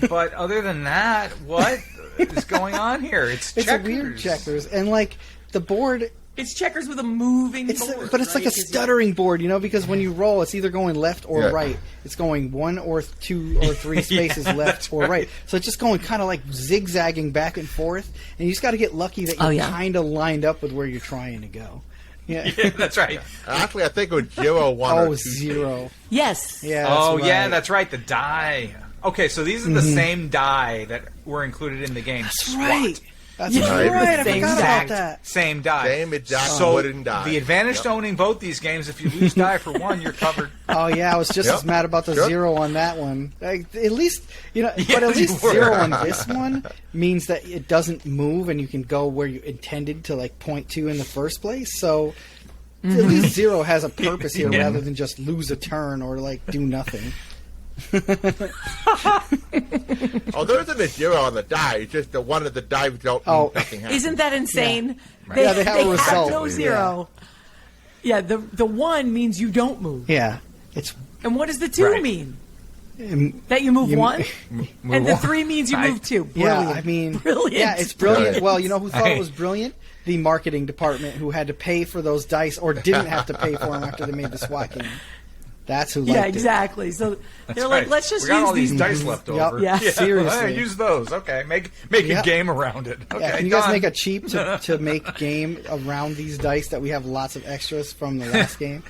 But other than that, what is going on here? It's
it's
checkers.
a weird checkers. And, like, the board...
It's checkers with a moving board.
But it's like a
right? 'Cause
stuttering board, you know, because when you roll, it's either going left or
Yeah.
right. It's going one or two or three spaces left or right. So it's just going kind of like zigzagging back and forth, and you just got to get lucky that you're
Oh, yeah.
kind of lined up with where you're trying to go. Yeah.
Yeah, that's right.
Actually, I think it was 0, 1,
Oh,
or 2.
0.
Yes.
Yeah.
Oh,
that's
yeah,
right.
that's right. The die. Okay, so these are the same die that were included in the game.
That's
SWAT.
right. That's
Yeah,
right. I
same
forgot about
exact
that.
Same die.
Same exact
So
wooden die.
the advantage to owning both these games, if you lose die for one, you're covered.
Oh yeah, I was just
Yep.
as mad about the
Yep.
0 on that one. Like, at least but at
you
least
were.
0 on this one means that it doesn't move and you can go where you intended to like point to in the first place. So at least 0 has a purpose here
Yeah.
rather than just lose a turn or like do nothing.
Oh, there isn't a 0 on the die. It's just that one of the dives don't
Oh.
nothing happens.
Isn't that insane?
Yeah, they have a result.
no zero. Yeah, the 1 means you don't move.
Yeah, it's
And what does the 2
Right.
mean?
um,
That you move
You-
1? And the
on.
3 means you
I-
move 2.
yeah.
Brilliant.
I mean,
Brilliant.
yeah, it's brilliant.
Right.
Well, you know who thought
Hey.
it was brilliant? The marketing department, who had to pay for those dice or didn't have to pay for them after they made the SWAT game. That's who liked
Yeah,
it.
exactly. So they're like,
Right.
let's just
we got
use
all these
these.
dice left over.
Yeah.
Seriously.
Hey, use those. Okay, make
Yeah.
a game around it. Okay,
Yeah, can you guys
done.
make a cheap to make game around these dice that we have lots of extras from the last game?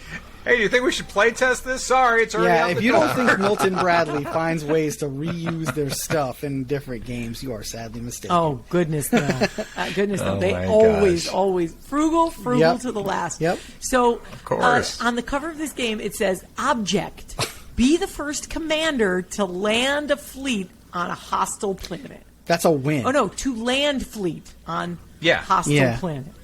Hey, do you think we should play test this? Sorry, it's already
Yeah,
out
if
the
you
door.
don't think Milton Bradley finds ways to reuse their stuff in different games, you are sadly mistaken.
Oh goodness, no! Goodness, no!
Oh,
They
my
always,
gosh.
always frugal
Yep.
to the last.
Yep.
So,
course.
on the cover of this game, it says, "Object: Be the first commander to land a fleet on a hostile planet."
That's a win.
Oh no, to land fleet on
Yeah.
hostile
Yeah.
planet.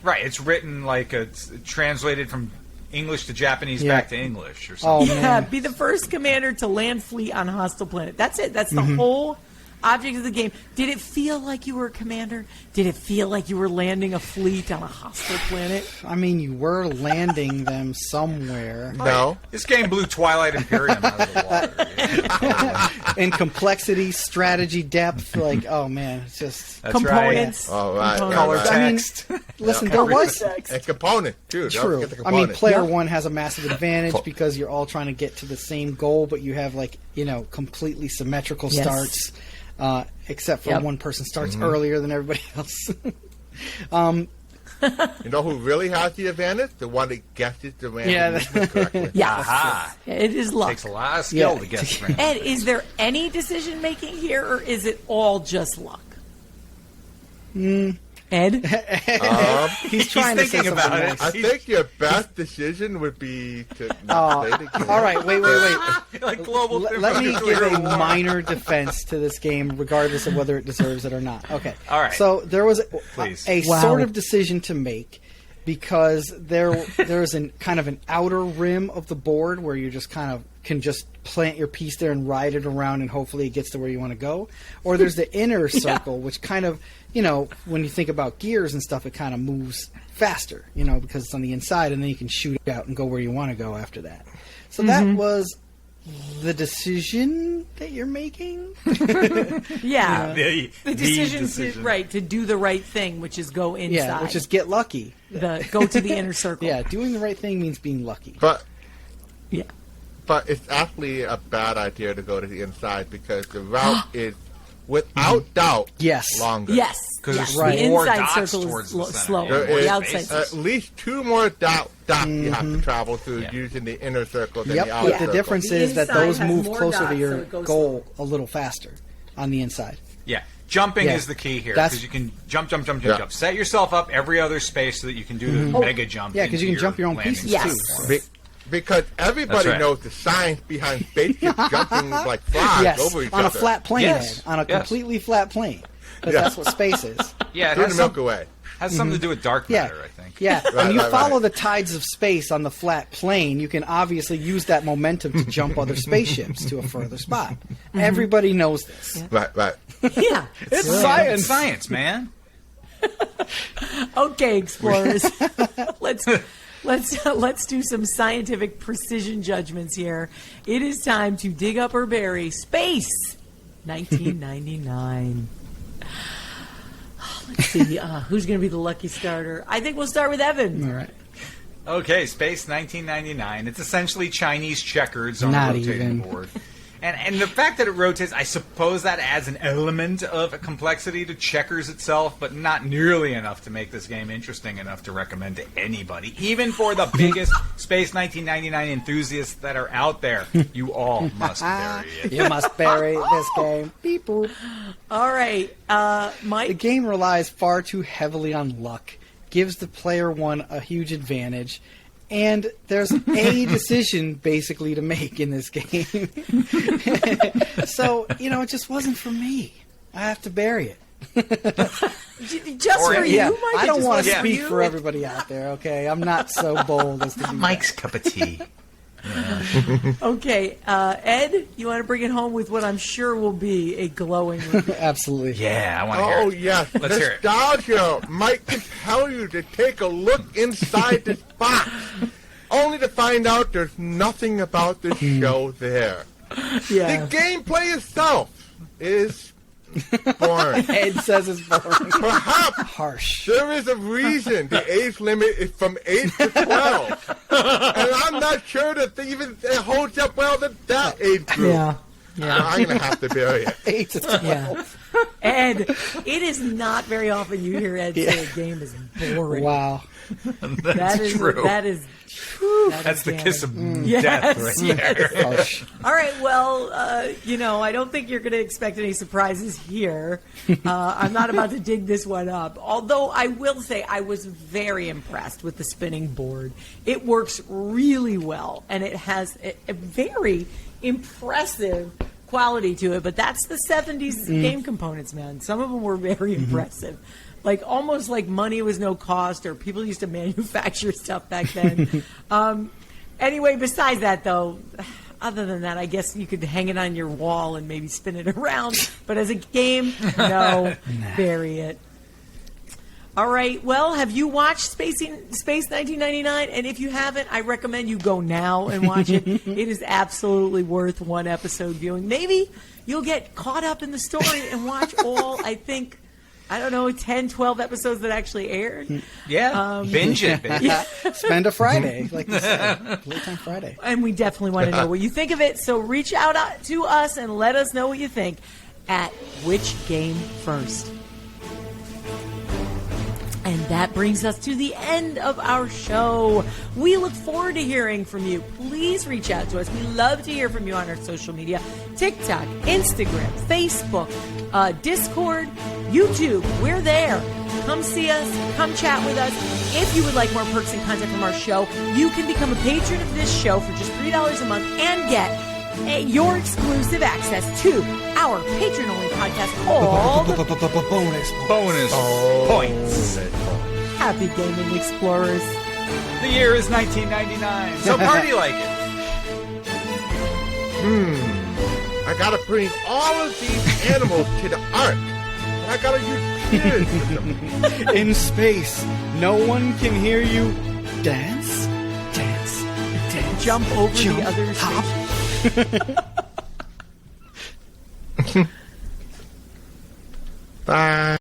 Right, it's written like it's translated from English to Japanese
Yeah.
back to English or
Oh,
something.
Yeah,
man.
be the first commander to land fleet on a hostile planet. That's it. That's the whole object of the game. Did it feel like you were a commander? Did it feel like you were landing a fleet on a hostile planet?
I mean, you were landing them somewhere.
No.
This game blew Twilight Imperium out of the water.
And complexity, strategy, depth, like, oh man, it's just...
That's
Components.
All right.
Components.
Color
right.
I mean,
text.
Listen, there was...
A component, too. Don't
True.
forget the
I mean,
component.
player one has a massive advantage because you're all trying to get to the same goal, but you have, like, completely symmetrical
Yes.
starts, except for
Yep.
one person starts earlier than everybody else.
You know who really has the advantage? The one that guesses the random
Yeah,
movement correctly.
Yes.
Aha.
It is luck.
Takes a lot of skill
Yeah.
to get this random.
Ed, is there any decision making here, or is it all just luck? Ed?
He's trying to say
thinking
something
about it.
nice.
I think your best decision would be to not play the game.
All right, wait.
Like global
Let me give
nuclear
a
war.
minor defense to this game, regardless of whether it deserves it or not. Okay.
All right.
So there was
Please.
a
Wow.
sort of decision to make because there's an kind of an outer rim of the board where you just kind of can just plant your piece there and ride it around and hopefully it gets to where you want to go. Or there's the inner circle, which kind of, when you think about gears and stuff, it kind of moves faster, because it's on the inside and then you can shoot out and go where you want to go after that. So that was the decision that you're making.
Yeah.
The
decision
decision.
to do the right thing, which is go inside.
Yeah, which is get lucky.
go to the inner circle.
Yeah, doing the right thing means being lucky.
But
Yeah.
it's actually a bad idea to go to the inside because the route is, without doubt,
Yes.
longer.
Yes.
'Cause
yes.
there's
The
more
inside
dots
circle
towards
is
the center.
slower.
There
The
is
outside
at least two more dots you have to travel through
Yeah.
using the inner circle than
Yep,
the outer
but the
circle.
difference
The
is that
inside
those
has
move
more
closer
dots,
to
so
your
it goes
goal a little faster on the inside.
Yeah. Jumping
Yeah.
is the key here
That's-
because you can jump.
Yeah.
Set yourself up every other space so that you can do the mega jump.
Yeah, 'cause you
into
can jump your own
landing
pieces,
spot.
Yes.
Because everybody
That's right.
knows the science behind spaceships jumping like flies
Yes,
over each
on a
other.
flat plane,
Yes.
Ed, on a
Yes.
completely flat plane. Because
Yeah.
that's what space is.
Yeah, it
Through
has,
the Milky Way.
has something to do with dark
Yeah,
matter, I think.
yeah. When you
right,
follow
right.
the tides of space on the flat plane, you can obviously use that momentum to jump other spaceships to a further spot. Everybody knows this.
Right.
Yeah.
It's
science.
science, man.
Okay, explorers. Let's do some scientific precision judgments here. It is time to dig up or bury space 1999. Let's see who's going to be the lucky starter. I think we'll start with Evan.
All right.
Okay, Space 1999. It's essentially Chinese checkers on
Not
a rotating
even.
board. And the fact that it rotates, I suppose that adds an element of complexity to checkers itself, but not nearly enough to make this game interesting enough to recommend to anybody. Even for the biggest Space 1999 enthusiasts that are out there, you all must bury it.
You must bury this game. Beep boop.
All right,
The
Mike.
game relies far too heavily on luck, gives the player one a huge advantage, and there's a decision basically to make in this game. So, it just wasn't for me. I have to bury it.
Just
Or-
for you,
Yeah,
Mike.
I don't
Just
want to
for
speak
you?
for everybody out there, okay? I'm not so bold as to do
Mike's cup of tea.
Okay, Ed, you want to bring it home with what I'm sure will be a glowing review.
that. Absolutely.
Yeah, I want to hear
Oh
it.
yes,
Let's hear it.
nostalgia might compel you to take a look inside this box, only to find out there's nothing about this show there.
Yeah.
The gameplay itself is boring.
Ed says it's boring.
Perhaps
Harsh.
there is a reason the age limit is from 8 to 12, and I'm not sure that it holds up well to that age group.
Yeah.
I'm gonna have to bury it.
8 to 12.
Yeah. Ed, it is not very often you hear Ed say a game is boring.
Wow.
That is
true.
That's
the
damning.
kiss of
Yes,
death right there.
Harsh.
All right, well, I don't think you're going to expect any surprises here. I'm not about to dig this one up. Although I will say I was very impressed with the spinning board. It works really well, and it has a very impressive quality to it, but that's the 70s game components, man. Some of them were very impressive. Like, almost like money was no cost, or people used to manufacture stuff back then. Anyway, besides that, though, other than that, I guess you could hang it on your wall and maybe spin it around. But as a game, no, bury it. All right. Well, have you watched Space 1999? And if you haven't, I recommend you go now and watch it. It is absolutely worth one episode viewing. Maybe you'll get caught up in the story and watch all, I don't know, 10, 12 episodes that actually aired.
Yeah. Binge it, baby.
Yeah. Spend a Friday, like you said. Playtime Friday.
And we definitely want to know what you think of it. So reach out to us and let us know what you think at Which Game First. And that brings us to the end of our show. We look forward to hearing from you. Please reach out to us. We love to hear from you on our social media. TikTok, Instagram, Facebook, Discord, YouTube. We're there. Come see us. Come chat with us. If you would like more perks and content from our show, you can become a patron of this show for just $3 a month and get your exclusive access to our patron-only podcast called
Bonus points.
Happy Gaming Explorers.
The year is 1999, so party like it.
I gotta bring all of these animals to the Ark. I gotta use piers with them.
In space, no one can hear you dance, dance, dance.
Jump over
Jump,
the other
hop.
station.
Bye.